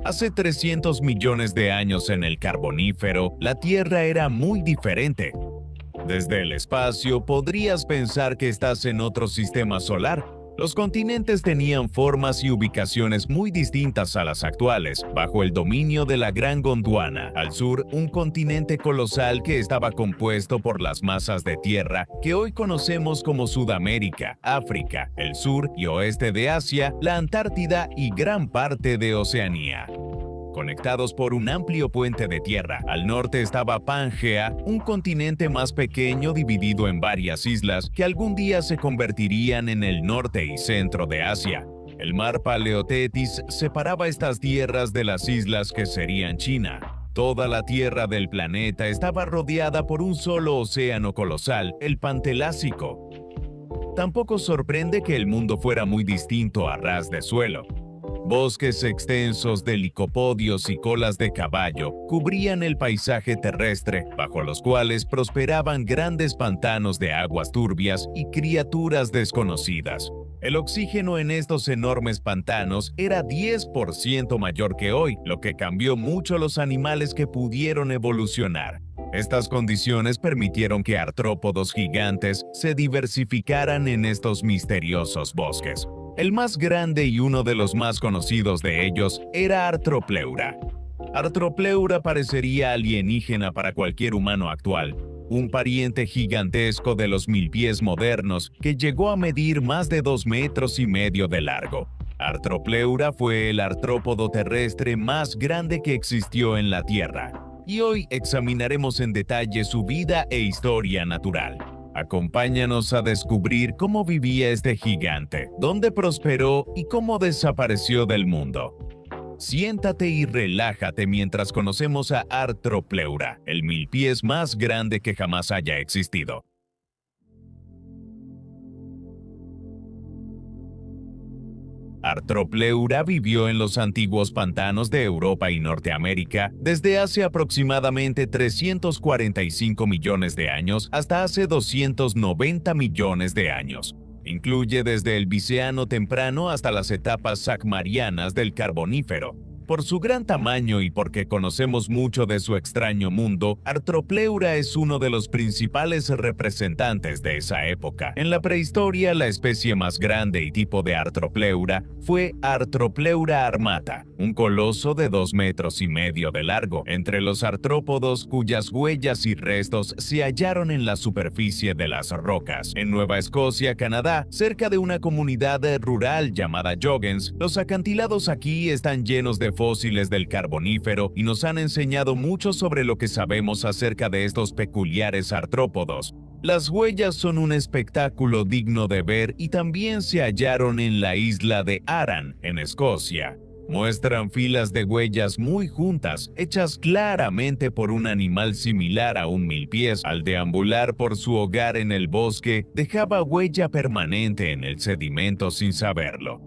Hace 300 millones de años en el Carbonífero, la Tierra era muy diferente. Desde el espacio podrías pensar que estás en otro sistema solar. Los continentes tenían formas y ubicaciones muy distintas a las actuales, bajo el dominio de la Gran Gondwana. Al sur, un continente colosal que estaba compuesto por las masas de tierra que hoy conocemos como Sudamérica, África, el sur y oeste de Asia, la Antártida y gran parte de Oceanía. Conectados por un amplio puente de tierra. Al norte estaba Pangea, un continente más pequeño dividido en varias islas que algún día se convertirían en el norte y centro de Asia. El mar Paleotetis separaba estas tierras de las islas que serían China. Toda la tierra del planeta estaba rodeada por un solo océano colosal, el Pantelásico. Tampoco sorprende que el mundo fuera muy distinto a ras de suelo. Bosques extensos de licopodios y colas de caballo cubrían el paisaje terrestre, bajo los cuales prosperaban grandes pantanos de aguas turbias y criaturas desconocidas. El oxígeno en estos enormes pantanos era 10% mayor que hoy, lo que cambió mucho los animales que pudieron evolucionar. Estas condiciones permitieron que artrópodos gigantes se diversificaran en estos misteriosos bosques. El más grande y uno de los más conocidos de ellos era Arthropleura. Arthropleura parecería alienígena para cualquier humano actual, un pariente gigantesco de los milpies modernos que llegó a medir más de 2,5 metros de largo. Arthropleura fue el artrópodo terrestre más grande que existió en la Tierra, y hoy examinaremos en detalle su vida e historia natural. Acompáñanos a descubrir cómo vivía este gigante, dónde prosperó y cómo desapareció del mundo. Siéntate y relájate mientras conocemos a Arthropleura, el milpies más grande que jamás haya existido. Arthropleura vivió en los antiguos pantanos de Europa y Norteamérica desde hace aproximadamente 345 millones de años hasta hace 290 millones de años. Incluye desde el Biceano temprano hasta las etapas sacmarianas del Carbonífero. Por su gran tamaño y porque conocemos mucho de su extraño mundo, Arthropleura es uno de los principales representantes de esa época. En la prehistoria, la especie más grande y tipo de Arthropleura fue Arthropleura armata, un coloso de 2,5 metros de largo, entre los artrópodos cuyas huellas y restos se hallaron en la superficie de las rocas. En Nueva Escocia, Canadá, cerca de una comunidad rural llamada Joggins, los acantilados aquí están llenos de fósiles del Carbonífero y nos han enseñado mucho sobre lo que sabemos acerca de estos peculiares artrópodos. Las huellas son un espectáculo digno de ver y también se hallaron en la isla de Arran, en Escocia. Muestran filas de huellas muy juntas, hechas claramente por un animal similar a un milpies. Al deambular por su hogar en el bosque, dejaba huella permanente en el sedimento sin saberlo.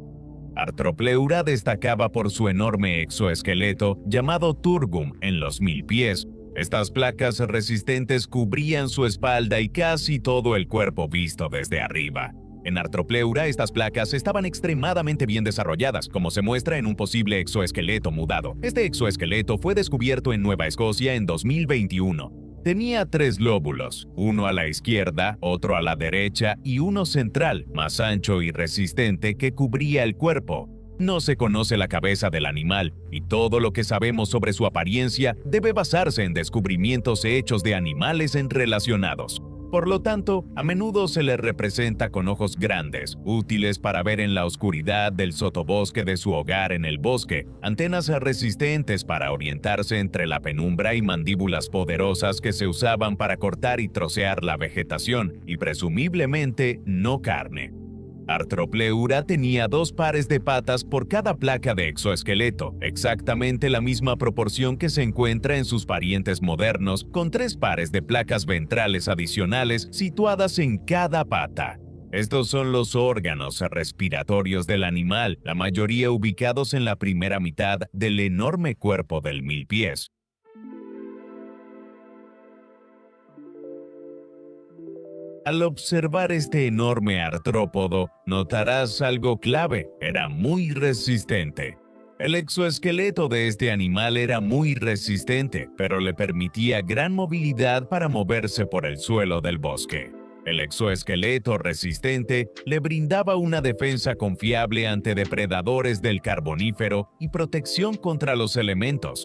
Arthropleura destacaba por su enorme exoesqueleto llamado turgum en los milpies. Estas placas resistentes cubrían su espalda y casi todo el cuerpo visto desde arriba. En Arthropleura, estas placas estaban extremadamente bien desarrolladas, como se muestra en un posible exoesqueleto mudado. Este exoesqueleto fue descubierto en Nueva Escocia en 2021. Tenía 3 lóbulos, uno a la izquierda, otro a la derecha y uno central, más ancho y resistente, que cubría el cuerpo. No se conoce la cabeza del animal, y todo lo que sabemos sobre su apariencia debe basarse en descubrimientos hechos de animales relacionados. Por lo tanto, a menudo se le representa con ojos grandes, útiles para ver en la oscuridad del sotobosque de su hogar en el bosque, antenas resistentes para orientarse entre la penumbra y mandíbulas poderosas que se usaban para cortar y trocear la vegetación, y presumiblemente no carne. Arthropleura tenía 2 pares de patas por cada placa de exoesqueleto, exactamente la misma proporción que se encuentra en sus parientes modernos, con 3 pares de placas ventrales adicionales situadas en cada pata. Estos son los órganos respiratorios del animal, la mayoría ubicados en la primera mitad del enorme cuerpo del milpies. Al observar este enorme artrópodo, notarás algo clave: era muy resistente. El exoesqueleto de este animal era muy resistente, pero le permitía gran movilidad para moverse por el suelo del bosque. El exoesqueleto resistente le brindaba una defensa confiable ante depredadores del Carbonífero y protección contra los elementos.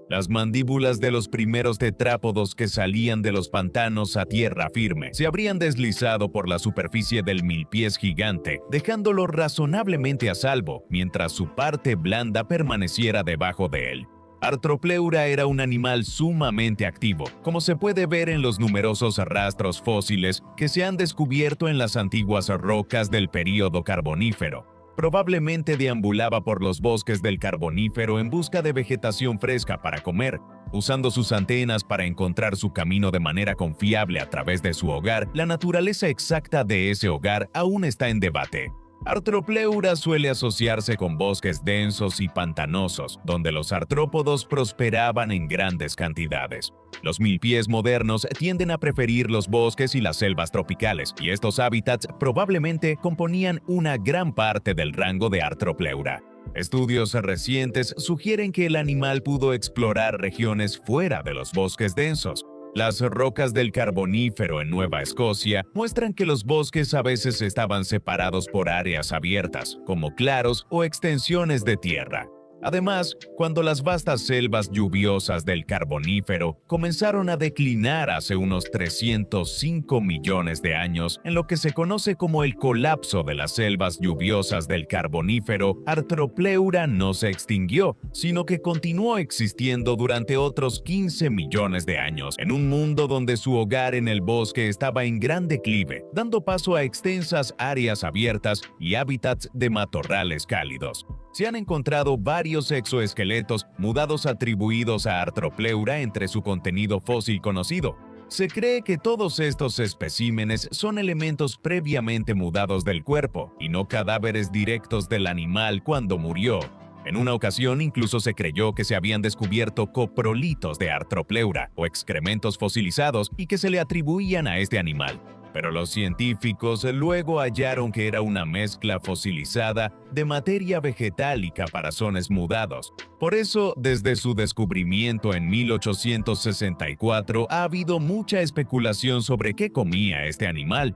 Las mandíbulas de los primeros tetrápodos que salían de los pantanos a tierra firme se habrían deslizado por la superficie del milpiés gigante, dejándolo razonablemente a salvo, mientras su parte blanda permaneciera debajo de él. Arthropleura era un animal sumamente activo, como se puede ver en los numerosos rastros fósiles que se han descubierto en las antiguas rocas del período Carbonífero. Probablemente deambulaba por los bosques del Carbonífero en busca de vegetación fresca para comer, usando sus antenas para encontrar su camino de manera confiable a través de su hogar. La naturaleza exacta de ese hogar aún está en debate. Arthropleura suele asociarse con bosques densos y pantanosos, donde los artrópodos prosperaban en grandes cantidades. Los milpiés modernos tienden a preferir los bosques y las selvas tropicales, y estos hábitats probablemente componían una gran parte del rango de Arthropleura. Estudios recientes sugieren que el animal pudo explorar regiones fuera de los bosques densos. Las rocas del Carbonífero en Nueva Escocia muestran que los bosques a veces estaban separados por áreas abiertas, como claros o extensiones de tierra. Además, cuando las vastas selvas lluviosas del Carbonífero comenzaron a declinar hace unos 305 millones de años, en lo que se conoce como el colapso de las selvas lluviosas del Carbonífero, Arthropleura no se extinguió, sino que continuó existiendo durante otros 15 millones de años, en un mundo donde su hogar en el bosque estaba en gran declive, dando paso a extensas áreas abiertas y hábitats de matorrales cálidos. Se han encontrado varios exoesqueletos mudados atribuidos a Arthropleura entre su contenido fósil conocido. Se cree que todos estos especímenes son elementos previamente mudados del cuerpo y no cadáveres directos del animal cuando murió. En una ocasión incluso se creyó que se habían descubierto coprolitos de Arthropleura o excrementos fosilizados y que se le atribuían a este animal. Pero los científicos luego hallaron que era una mezcla fosilizada de materia vegetal y caparazones mudados. Por eso, desde su descubrimiento en 1864, ha habido mucha especulación sobre qué comía este animal.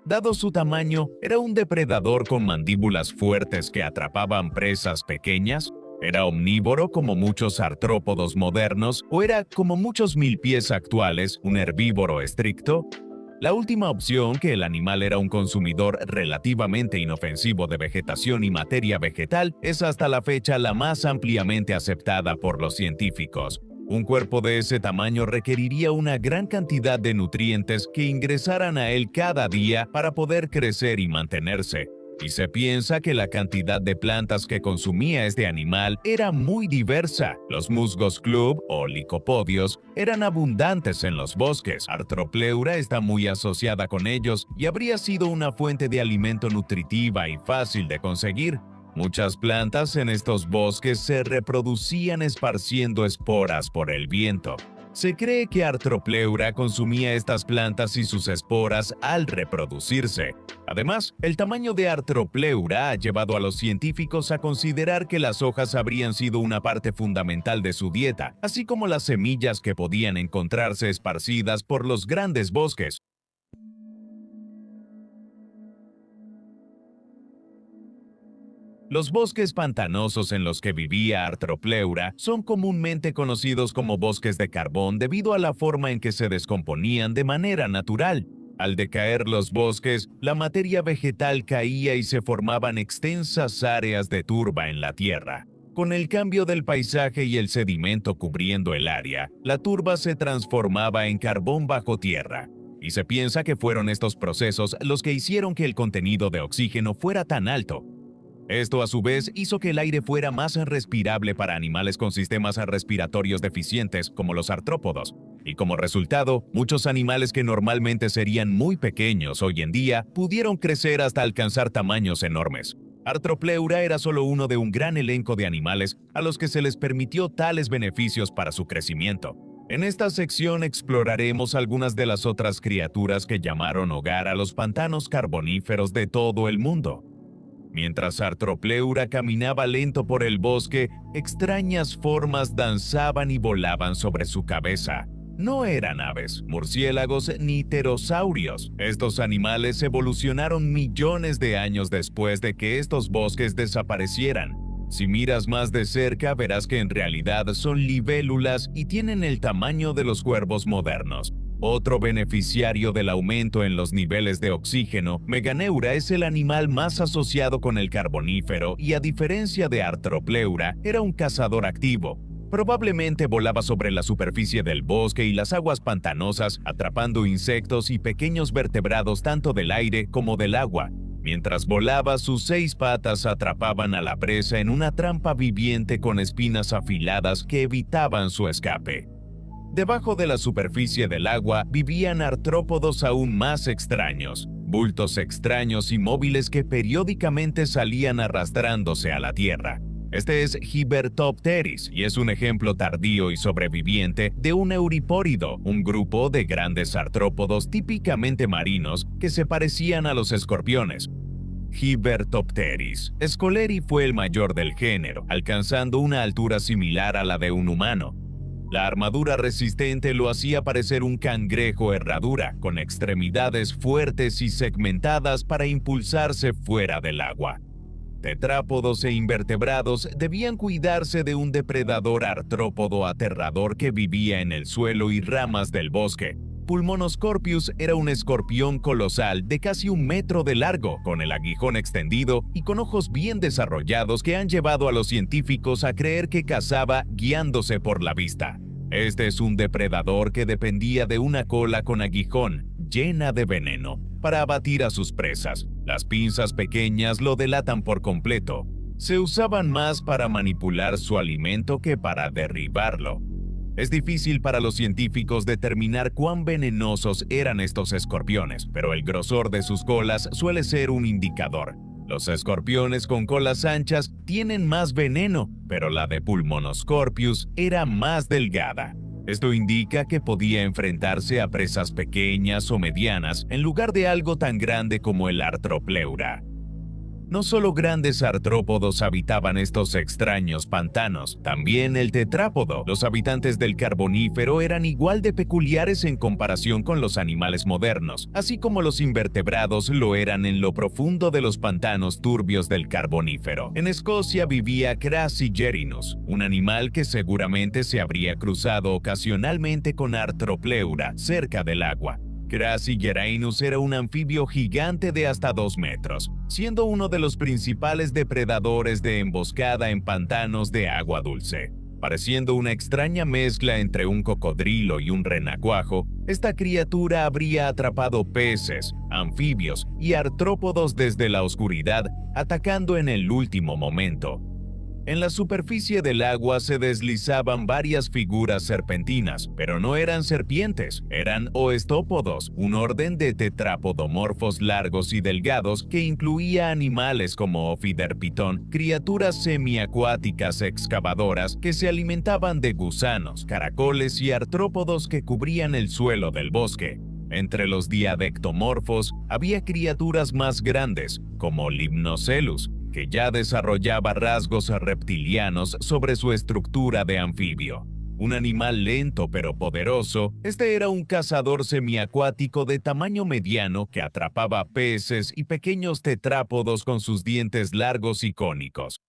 Dado su tamaño, ¿era un depredador con mandíbulas fuertes que atrapaban presas pequeñas? ¿Era omnívoro como muchos artrópodos modernos? ¿O era, como muchos milpiés actuales, un herbívoro estricto? La última opción, que el animal era un consumidor relativamente inofensivo de vegetación y materia vegetal, es hasta la fecha la más ampliamente aceptada por los científicos. Un cuerpo de ese tamaño requeriría una gran cantidad de nutrientes que ingresaran a él cada día para poder crecer y mantenerse. Y se piensa que la cantidad de plantas que consumía este animal era muy diversa. Los musgos club o licopodios eran abundantes en los bosques. Arthropleura está muy asociada con ellos y habría sido una fuente de alimento nutritiva y fácil de conseguir. Muchas plantas en estos bosques se reproducían esparciendo esporas por el viento. Se cree que Arthropleura consumía estas plantas y sus esporas al reproducirse. Además, el tamaño de Arthropleura ha llevado a los científicos a considerar que las hojas habrían sido una parte fundamental de su dieta, así como las semillas que podían encontrarse esparcidas por los grandes bosques. Los bosques pantanosos en los que vivía Arthropleura son comúnmente conocidos como bosques de carbón debido a la forma en que se descomponían de manera natural. Al decaer los bosques, la materia vegetal caía y se formaban extensas áreas de turba en la tierra. Con el cambio del paisaje y el sedimento cubriendo el área, la turba se transformaba en carbón bajo tierra. Y se piensa que fueron estos procesos los que hicieron que el contenido de oxígeno fuera tan alto. Esto a su vez hizo que el aire fuera más respirable para animales con sistemas respiratorios deficientes como los artrópodos, y como resultado, muchos animales que normalmente serían muy pequeños hoy en día pudieron crecer hasta alcanzar tamaños enormes. Arthropleura era solo uno de un gran elenco de animales a los que se les permitió tales beneficios para su crecimiento. En esta sección exploraremos algunas de las otras criaturas que llamaron hogar a los pantanos carboníferos de todo el mundo. Mientras Artropleura caminaba lento por el bosque, extrañas formas danzaban y volaban sobre su cabeza. No eran aves, murciélagos ni pterosaurios. Estos animales evolucionaron millones de años después de que estos bosques desaparecieran. Si miras más de cerca, verás que en realidad son libélulas y tienen el tamaño de los cuervos modernos. Otro beneficiario del aumento en los niveles de oxígeno, Meganeura es el animal más asociado con el Carbonífero y, a diferencia de Artropleura, era un cazador activo. Probablemente volaba sobre la superficie del bosque y las aguas pantanosas, atrapando insectos y pequeños vertebrados tanto del aire como del agua. Mientras volaba, sus 6 patas atrapaban a la presa en una trampa viviente con espinas afiladas que evitaban su escape. Debajo de la superficie del agua vivían artrópodos aún más extraños, bultos extraños y móviles que periódicamente salían arrastrándose a la tierra. Este es Hibertopteris y es un ejemplo tardío y sobreviviente de un euripórido, un grupo de grandes artrópodos típicamente marinos que se parecían a los escorpiones. Hibertopteris scoleri fue el mayor del género, alcanzando una altura similar a la de un humano. La armadura resistente lo hacía parecer un cangrejo herradura, con extremidades fuertes y segmentadas para impulsarse fuera del agua. Tetrápodos e invertebrados debían cuidarse de un depredador artrópodo aterrador que vivía en el suelo y ramas del bosque. Pulmonoscorpius era un escorpión colosal de casi 1 metro de largo, con el aguijón extendido y con ojos bien desarrollados que han llevado a los científicos a creer que cazaba guiándose por la vista. Este es un depredador que dependía de una cola con aguijón, llena de veneno, para abatir a sus presas. Las pinzas pequeñas lo delatan por completo. Se usaban más para manipular su alimento que para derribarlo. Es difícil para los científicos determinar cuán venenosos eran estos escorpiones, pero el grosor de sus colas suele ser un indicador. Los escorpiones con colas anchas tienen más veneno, pero la de Pulmonoscorpius era más delgada. Esto indica que podía enfrentarse a presas pequeñas o medianas en lugar de algo tan grande como el Artropleura. No solo grandes artrópodos habitaban estos extraños pantanos, también el tetrápodo. Los habitantes del Carbonífero eran igual de peculiares en comparación con los animales modernos, así como los invertebrados lo eran en lo profundo de los pantanos turbios del Carbonífero. En Escocia vivía Crasigerinus, un animal que seguramente se habría cruzado ocasionalmente con Artropleura cerca del agua. Crasigerinus era un anfibio gigante de hasta 2 metros, siendo uno de los principales depredadores de emboscada en pantanos de agua dulce. Pareciendo una extraña mezcla entre un cocodrilo y un renacuajo, esta criatura habría atrapado peces, anfibios y artrópodos desde la oscuridad, atacando en el último momento. En la superficie del agua se deslizaban varias figuras serpentinas, pero no eran serpientes, eran oestópodos, un orden de tetrápodomorfos largos y delgados que incluía animales como Ophiderpitón, criaturas semiacuáticas excavadoras que se alimentaban de gusanos, caracoles y artrópodos que cubrían el suelo del bosque. Entre los diadectomorfos había criaturas más grandes, como Limnocelus, que ya desarrollaba rasgos reptilianos sobre su estructura de anfibio. Un animal lento pero poderoso, este era un cazador semiacuático de tamaño mediano que atrapaba peces y pequeños tetrápodos con sus dientes largos y cónicos.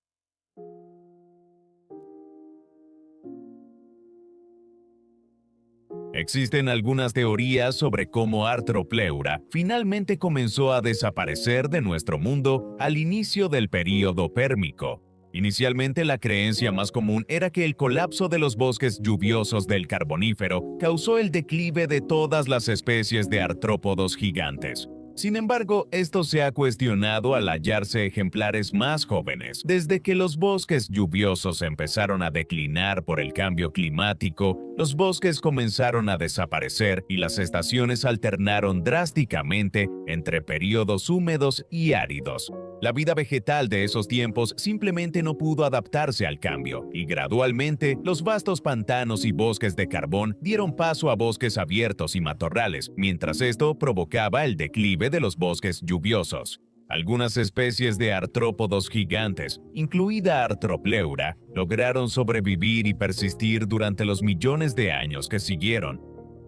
Existen algunas teorías sobre cómo Artropleura finalmente comenzó a desaparecer de nuestro mundo al inicio del período pérmico. Inicialmente, la creencia más común era que el colapso de los bosques lluviosos del Carbonífero causó el declive de todas las especies de artrópodos gigantes. Sin embargo, esto se ha cuestionado al hallarse ejemplares más jóvenes. Desde que los bosques lluviosos empezaron a declinar por el cambio climático, los bosques comenzaron a desaparecer y las estaciones alternaron drásticamente entre periodos húmedos y áridos. La vida vegetal de esos tiempos simplemente no pudo adaptarse al cambio, y gradualmente los vastos pantanos y bosques de carbón dieron paso a bosques abiertos y matorrales, mientras esto provocaba el declive de los bosques lluviosos. Algunas especies de artrópodos gigantes, incluida Artropleura, lograron sobrevivir y persistir durante los millones de años que siguieron.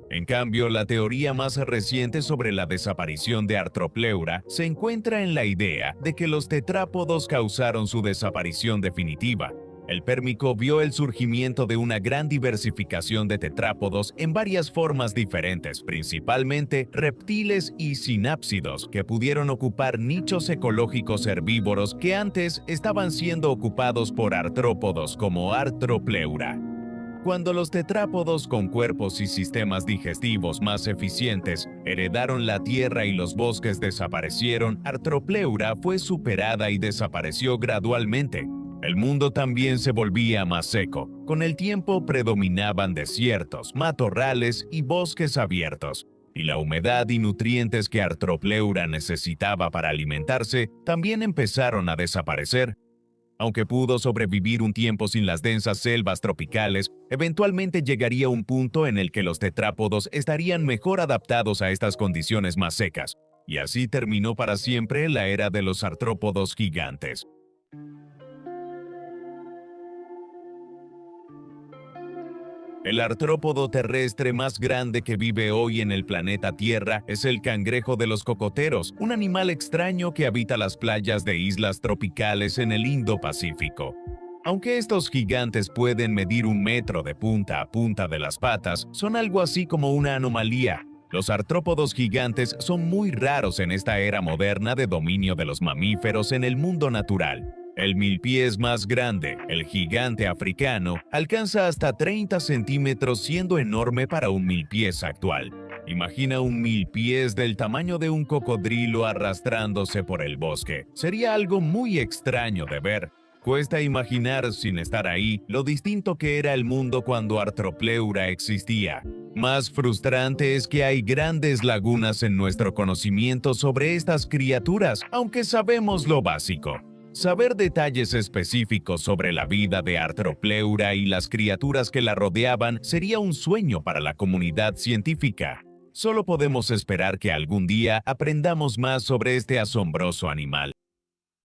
En cambio, la teoría más reciente sobre la desaparición de Artropleura se encuentra en la idea de que los tetrápodos causaron su desaparición definitiva. El Pérmico vio el surgimiento de una gran diversificación de tetrápodos en varias formas diferentes, principalmente reptiles y sinápsidos, que pudieron ocupar nichos ecológicos herbívoros que antes estaban siendo ocupados por artrópodos como Artropleura. Cuando los tetrápodos con cuerpos y sistemas digestivos más eficientes heredaron la tierra y los bosques desaparecieron, Artropleura fue superada y desapareció gradualmente. El mundo también se volvía más seco. Con el tiempo predominaban desiertos, matorrales y bosques abiertos. Y la humedad y nutrientes que Artropleura necesitaba para alimentarse también empezaron a desaparecer. Aunque pudo sobrevivir un tiempo sin las densas selvas tropicales, eventualmente llegaría un punto en el que los tetrápodos estarían mejor adaptados a estas condiciones más secas. Y así terminó para siempre la era de los artrópodos gigantes. El artrópodo terrestre más grande que vive hoy en el planeta Tierra es el cangrejo de los cocoteros, un animal extraño que habita las playas de islas tropicales en el Indo-Pacífico. Aunque estos gigantes pueden medir 1 metro de punta a punta de las patas, son algo así como una anomalía. Los artrópodos gigantes son muy raros en esta era moderna de dominio de los mamíferos en el mundo natural. El milpiés más grande, el gigante africano, alcanza hasta 30 centímetros, siendo enorme para un milpiés actual. Imagina un milpiés del tamaño de un cocodrilo arrastrándose por el bosque. Sería algo muy extraño de ver. Cuesta imaginar, sin estar ahí, lo distinto que era el mundo cuando Artropleura existía. Más frustrante es que hay grandes lagunas en nuestro conocimiento sobre estas criaturas, aunque sabemos lo básico. Saber detalles específicos sobre la vida de Artropleura y las criaturas que la rodeaban sería un sueño para la comunidad científica. Solo podemos esperar que algún día aprendamos más sobre este asombroso animal.